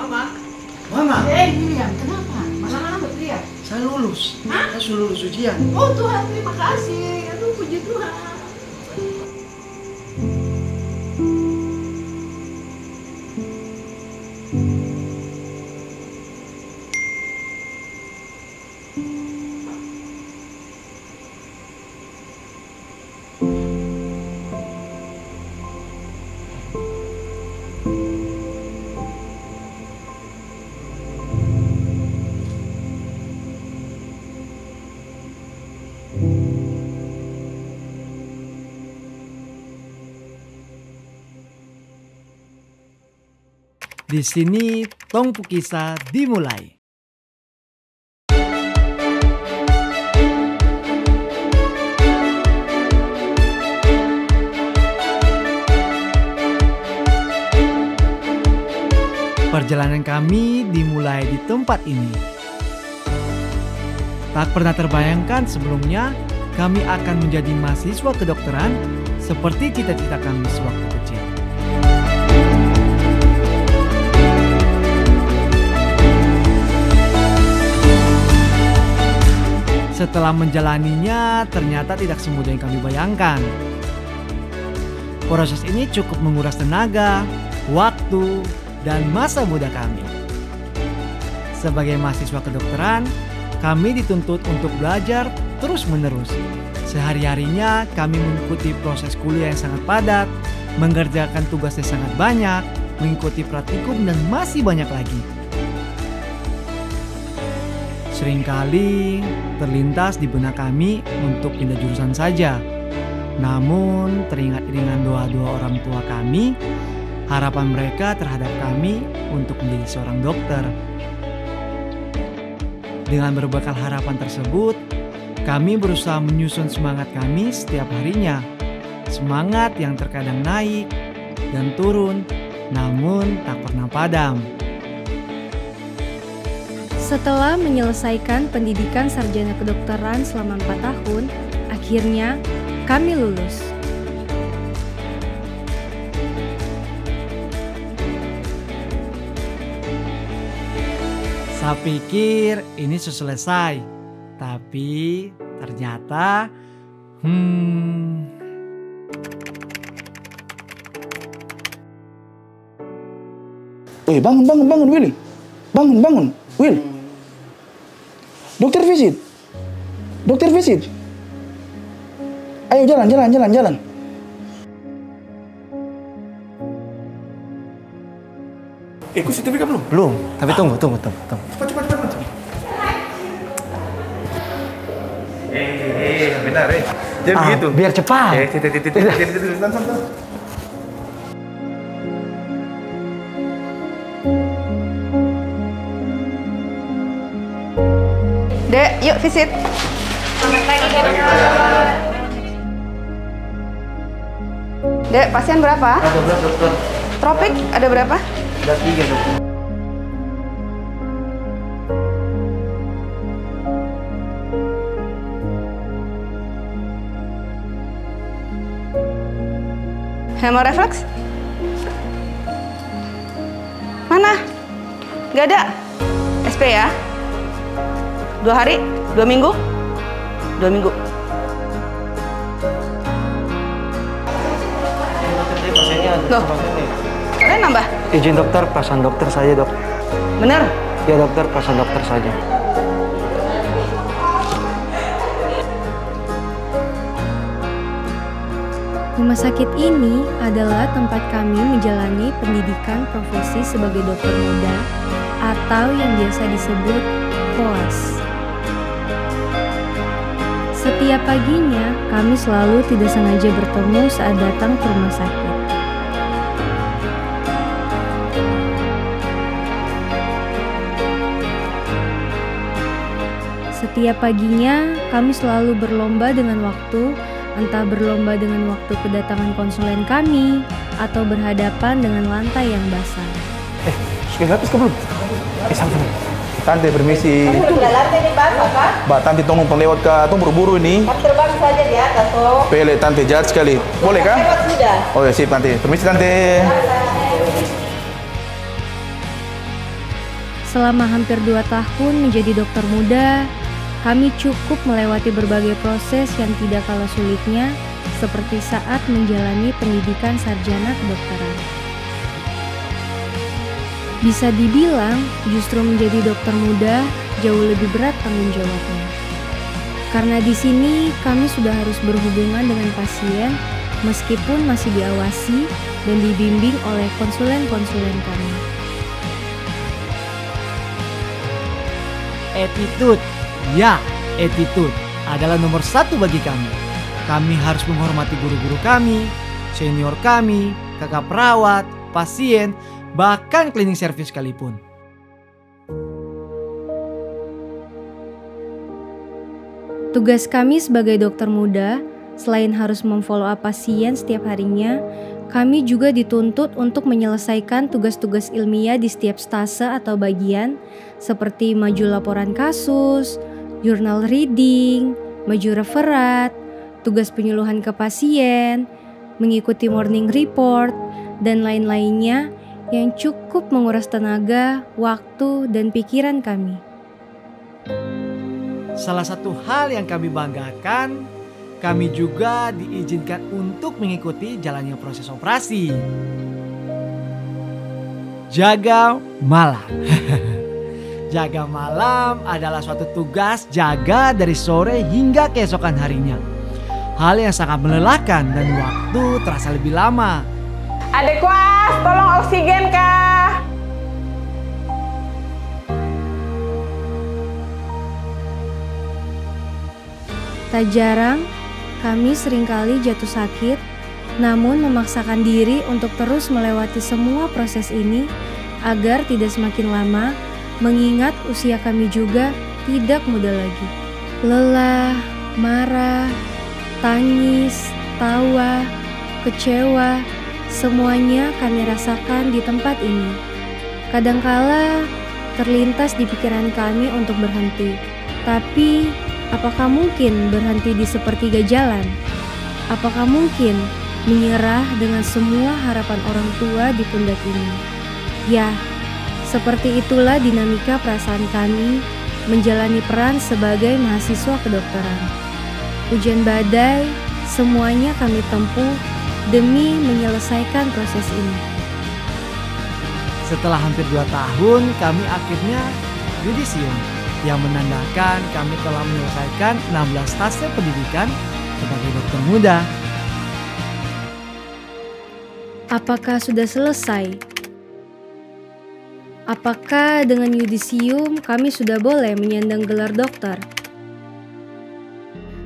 Mama. Mama. William, kenapa? Masa mana berteriak? Saya lulus. Hah? Saya sudah lulus ujian. Oh Tuhan, terima kasih. Aduh, puji Tuhan. Di sini Tongpu Kisah dimulai. Perjalanan kami dimulai di tempat ini. Tak pernah terbayangkan sebelumnya kami akan menjadi mahasiswa kedokteran seperti cita-cita kami sewaktu kecil. Setelah menjalaninya, ternyata tidak semudah yang kami bayangkan. Proses ini cukup menguras tenaga, waktu, dan masa muda kami. Sebagai mahasiswa kedokteran, kami dituntut untuk belajar terus-menerus. Sehari-harinya kami mengikuti proses kuliah yang sangat padat, mengerjakan tugasnya sangat banyak, mengikuti praktikum, dan masih banyak lagi. Seringkali terlintas di benak kami untuk pindah jurusan saja. Namun teringat iringan doa-doa orang tua kami, harapan mereka terhadap kami untuk menjadi seorang dokter. Dengan berbekal harapan tersebut, kami berusaha menyusun semangat kami setiap harinya. Semangat yang terkadang naik dan turun, namun tak pernah padam. Setelah menyelesaikan pendidikan sarjana kedokteran selama 4 tahun, akhirnya kami lulus. Saya pikir ini sudah selesai, tapi ternyata Bangun, Willy. Bangun, Will. Dokter visit. Ayo jalan. Ikut sertifikat belum? belum. Tapi tunggu. Cepat. Benar. Jangan begitu. Biar cepat. Santai. Dek, yuk visit. Dek, pasien berapa? Ada berapa, dokter? Tropik ada berapa? Ada 3, dokter. Hemorefleks? Mana? Gak ada. SP ya? 2 hari? 2 minggu? 2 minggu. Loh, kalian nambah? Izin dokter, pasan dokter saja dok. Bener? Ya dokter, pasan dokter saja. Rumah sakit ini adalah tempat kami menjalani pendidikan profesi sebagai dokter muda atau yang biasa disebut koas. Setiap paginya kami selalu tidak sengaja bertemu saat datang ke rumah sakit. Setiap paginya kami selalu berlomba dengan waktu, entah berlomba dengan waktu kedatangan konsulen kami atau berhadapan dengan lantai yang basah. Sudah habis ke belum? Sampai. Tante, permisi. Sudah lantai di bawah, Pak. Mbak, tante tunggu pelewat ke atau buru-buru ini. Kan terbang saja di atas, toh. Pele, tante, jahat sekali. Boleh kah? Lewat sudah. Oh ya, sip, tante. Permisi, tante. Selama hampir 2 tahun menjadi dokter muda, kami cukup melewati berbagai proses yang tidak kalah sulitnya, seperti saat menjalani pendidikan sarjana kedokteran. Bisa dibilang, justru menjadi dokter muda jauh lebih berat tanggung jawabnya. Karena di sini kami sudah harus berhubungan dengan pasien meskipun masih diawasi dan dibimbing oleh konsulen-konsulen kami. Attitude, ya, attitude adalah nomor 1 bagi kami. Kami harus menghormati guru-guru kami, senior kami, kakak perawat, pasien, bahkan cleaning service sekalipun. Tugas kami sebagai dokter muda, selain harus memfollow up pasien setiap harinya, kami juga dituntut untuk menyelesaikan tugas-tugas ilmiah di setiap stase atau bagian, seperti maju laporan kasus, jurnal reading, maju referat, tugas penyuluhan ke pasien, mengikuti morning report, dan lain-lainnya yang cukup menguras tenaga, waktu, dan pikiran kami. Salah satu hal yang kami banggakan, kami juga diizinkan untuk mengikuti jalannya proses operasi. Jaga malam. Jaga malam adalah suatu tugas jaga dari sore hingga keesokan harinya. Hal yang sangat melelahkan dan waktu terasa lebih lama. Adek kuas, tolong oksigen kah? Tak jarang, kami seringkali jatuh sakit, namun memaksakan diri untuk terus melewati semua proses ini agar tidak semakin lama, mengingat usia kami juga tidak muda lagi. Lelah, marah, tangis, tawa, kecewa, semuanya kami rasakan di tempat ini. Kadangkala terlintas di pikiran kami untuk berhenti, tapi apakah mungkin berhenti di sepertiga jalan? Apakah mungkin menyerah dengan semua harapan orang tua di pundak ini? Ya, seperti itulah dinamika perasaan kami menjalani peran sebagai mahasiswa kedokteran. Hujan badai, semuanya kami tempuh demi menyelesaikan proses ini. Setelah hampir 2 tahun, kami akhirnya yudisium, yang menandakan kami telah menyelesaikan 16 stase pendidikan sebagai dokter muda. Apakah sudah selesai? Apakah dengan yudisium kami sudah boleh menyandang gelar dokter?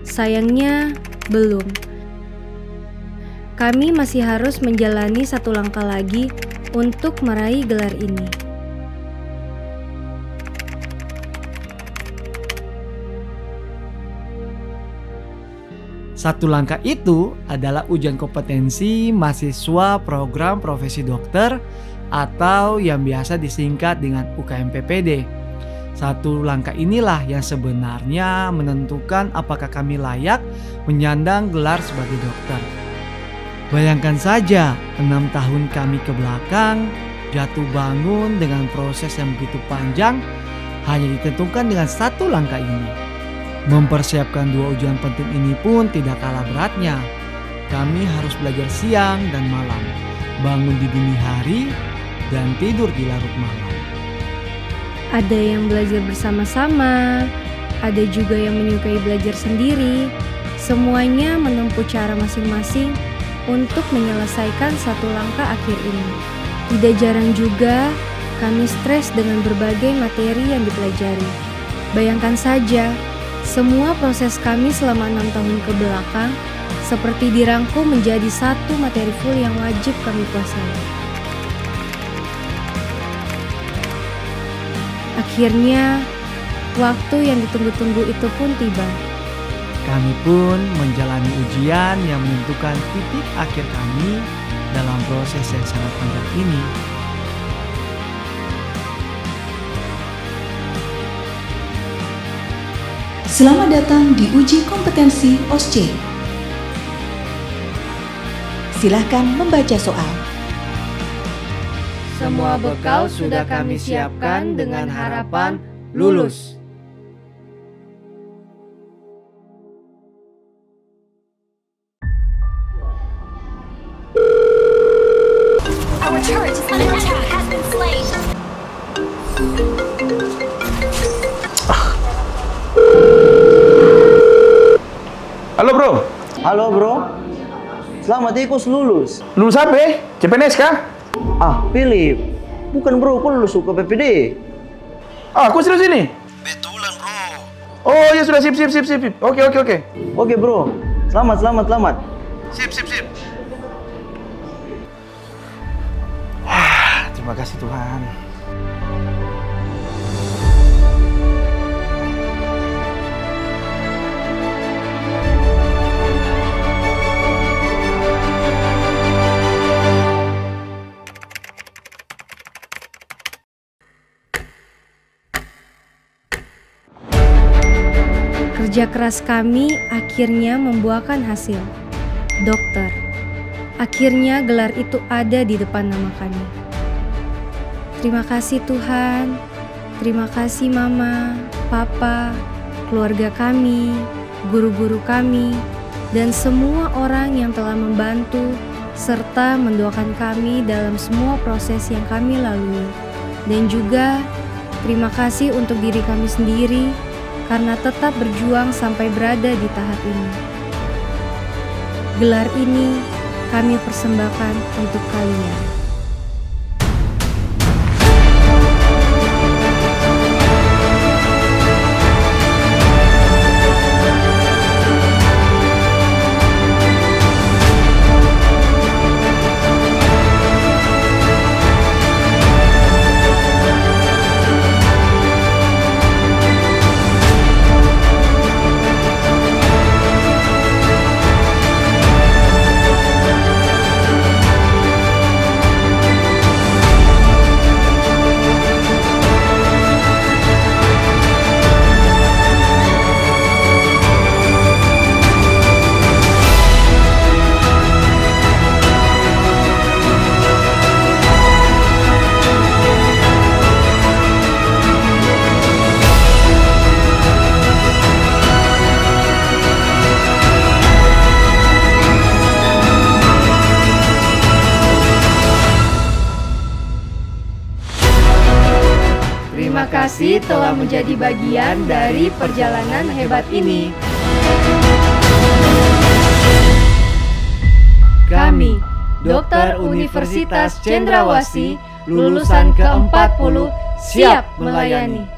Sayangnya, belum. Kami masih harus menjalani satu langkah lagi untuk meraih gelar ini. Satu langkah itu adalah ujian kompetensi mahasiswa program profesi dokter atau yang biasa disingkat dengan UKM-PPD. Satu langkah inilah yang sebenarnya menentukan apakah kami layak menyandang gelar sebagai dokter. Bayangkan saja 6 tahun kami ke belakang, jatuh bangun dengan proses yang begitu panjang hanya ditentukan dengan satu langkah ini. Mempersiapkan 2 ujian penting ini pun tidak kalah beratnya. Kami harus belajar siang dan malam, bangun di dini hari, dan tidur di larut malam. Ada yang belajar bersama-sama, ada juga yang menyukai belajar sendiri. Semuanya menempuh cara masing-masing untuk menyelesaikan satu langkah akhir ini. Tidak jarang juga kami stres dengan berbagai materi yang dipelajari. Bayangkan saja, semua proses kami selama 6 tahun ke belakang seperti dirangkum menjadi satu materi full yang wajib kami kuasai. Akhirnya, waktu yang ditunggu-tunggu itu pun tiba. Kami pun menjalani ujian yang menentukan titik akhir kami dalam proses yang sangat panjang ini. Selamat datang di uji kompetensi OSCE. Silahkan membaca soal. Semua bekal sudah kami siapkan dengan harapan lulus. Our turret is under attack. Has been slain. Halo bro, Halo bro, selamat Ikos lulus. lulus apa? CPNS kah? Ah, Philip, bukan bro, kok lulus UKPPD? Ah, aku serius ini. Betulan bro. Oh ya sudah, sip. Oke. Oke bro, selamat. Sip. Terima kasih Tuhan. Kerja keras kami akhirnya membuahkan hasil. Dokter. Akhirnya gelar itu ada di depan nama kami. Terima kasih Tuhan. Terima kasih Mama, Papa, keluarga kami, guru-guru kami, dan semua orang yang telah membantu serta mendoakan kami dalam semua proses yang kami lalui. Dan juga terima kasih untuk diri kami sendiri karena tetap berjuang sampai berada di tahap ini. Gelar ini kami persembahkan untuk kalian. Terima kasih telah menjadi bagian dari perjalanan hebat ini. Kami, Dokter Universitas Cendrawasih, lulusan ke-40, siap melayani.